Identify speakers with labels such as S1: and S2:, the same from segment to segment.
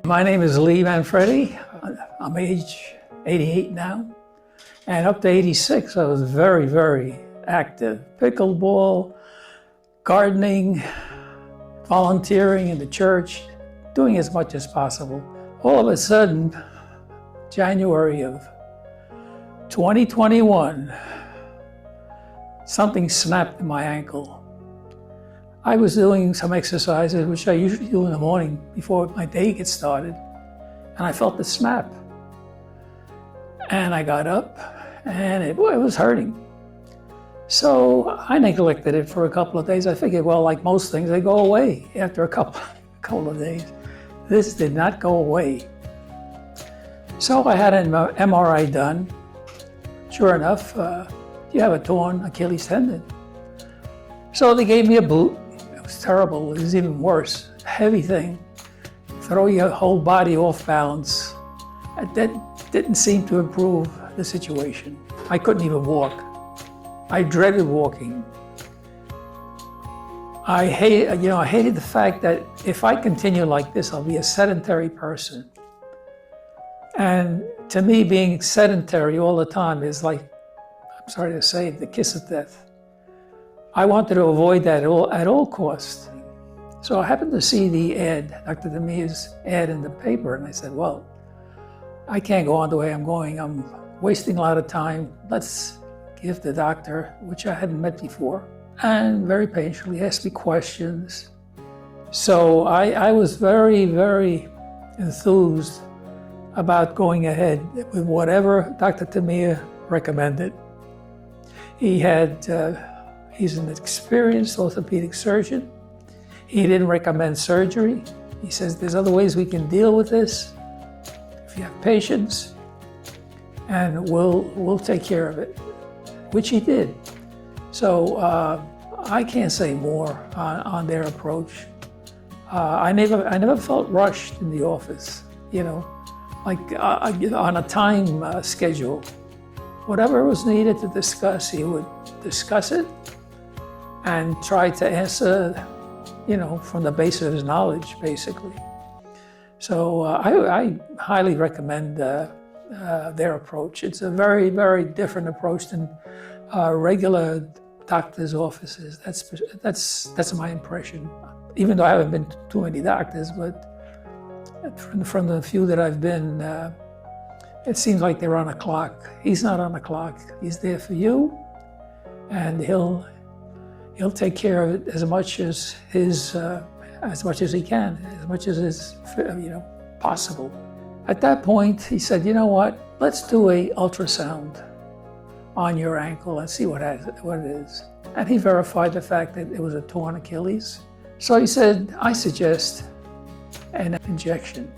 S1: My name is Lee Manfredi. I'm age 88 now, and up to 86 I was very, very active. Pickleball, gardening, volunteering in the church, doing as much as possible. All of a sudden, January of 2021, something snapped in my ankle. I was doing some exercises, which I usually do in the morning before my day gets started, and I felt the snap. And I got up, and it was hurting. So I neglected it for a couple of days. I figured, well, like most things, they go away after a couple of days. This did not go away. So I had an MRI done. Sure enough, you have a torn Achilles tendon. So they gave me a boot. It was terrible. It was even worse. Heavy thing. Throw your whole body off balance. That didn't seem to improve the situation. I couldn't even walk. I dreaded walking. I hated the fact that if I continue like this, I'll be a sedentary person. And to me, being sedentary all the time is like, I'm sorry to say, the kiss of death. I wanted to avoid that at all costs. So I happened to see the ad, Dr. Tamea's ad in the paper, and I said, well, I can't go on the way I'm going. I'm wasting a lot of time. Let's give the doctor, which I hadn't met before, and very patiently asked me questions. So I was very, very enthused about going ahead with whatever Dr. Tamea recommended. He's an experienced orthopedic surgeon. He didn't recommend surgery. He says there's other ways we can deal with this if you have patience, and we'll take care of it, which he did. So I can't say more on their approach. I never felt rushed in the office, like on a time schedule. Whatever was needed to discuss, he would discuss it and try to answer, from the base of his knowledge, basically. So I highly recommend their approach. It's a very, very different approach than regular doctors' offices. That's my impression. Even though I haven't been to too many doctors, but from the few that I've been, it seems like they're on a clock. He's not on a clock. He's there for you, and he'll take care of it as much as he can, as much as is possible. At that point, he said, you know what? Let's do a ultrasound on your ankle and see what it is. And he verified the fact that it was a torn Achilles. So he said, I suggest an injection.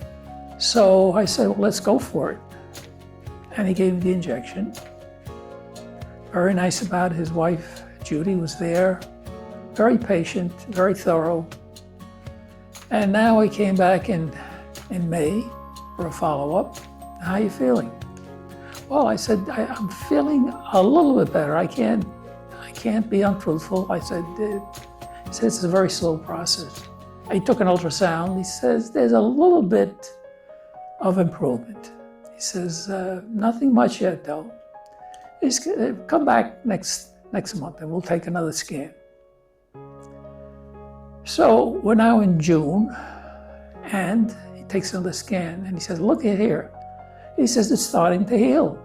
S1: So I said, well, let's go for it. And he gave me the injection. Very nice about it. His wife, Judy, was there. Very patient, very thorough. And now he came back in May for a follow-up. How are you feeling? Well, I said, I'm feeling a little bit better. I can't be untruthful. I said, he says it's a very slow process. He took an ultrasound. He says there's a little bit of improvement. He says, nothing much yet though. He's come back next month and we'll take another scan. So we're now in June, and he takes another scan and he says, look at here. He says it's starting to heal.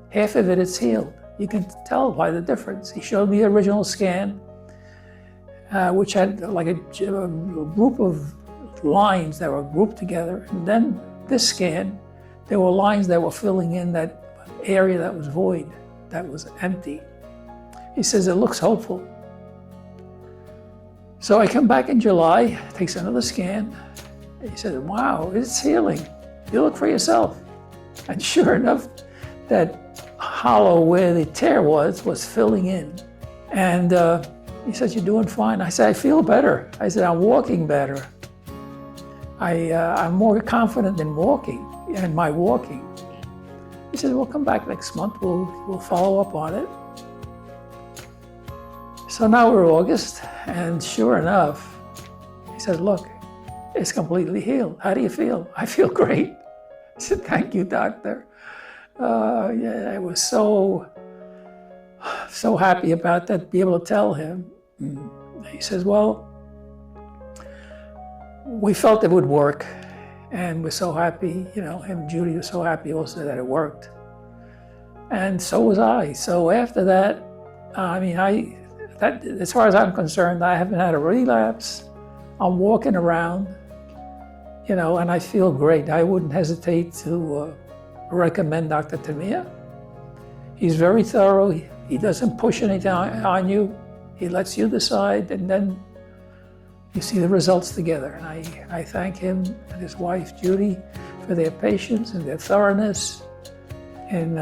S1: Half of it is healed. You can tell by the difference. He showed me the original scan, which had like a group of lines that were grouped together. And then this scan, there were lines that were filling in that area that was void, that was empty. He says, it looks hopeful. So I come back in July, takes another scan. He said, wow, it's healing. You look for yourself. And sure enough, that hollow where the tear was filling in. And he said, you're doing fine. I said, I feel better. I said, I'm walking better. I'm more confident in walking, and my walking. He said, we'll come back next month. We'll follow up on it. So now we're August, and sure enough, he said, look, is completely healed. How do you feel? I feel great. I said, thank you, doctor. Yeah, I was so happy about that, to be able to tell him. He says, well, we felt it would work, and we're so happy, him and Judy were so happy also that it worked. And so was I. So after that, as far as I'm concerned, I haven't had a relapse. I'm walking around, and I feel great. I wouldn't hesitate to recommend Dr. Tamea. He's very thorough. He doesn't push anything on you. He lets you decide, and then you see the results together. And I thank him and his wife, Judy, for their patience and their thoroughness in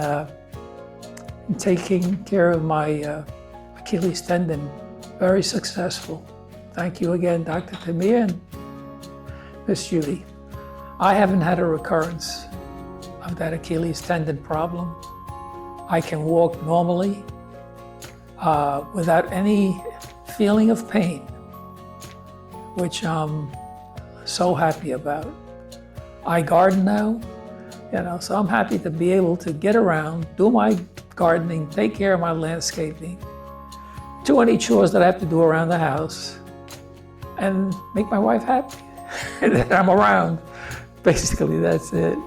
S1: taking care of my Achilles tendon. Very successful. Thank you again, Dr. Tamea and Miss Judy. I haven't had a recurrence of that Achilles tendon problem. I can walk normally without any feeling of pain, which I'm so happy about. I garden now, so I'm happy to be able to get around, do my gardening, take care of my landscaping, do any chores that I have to do around the house, and make my wife happy. And then I'm around. Basically, that's it.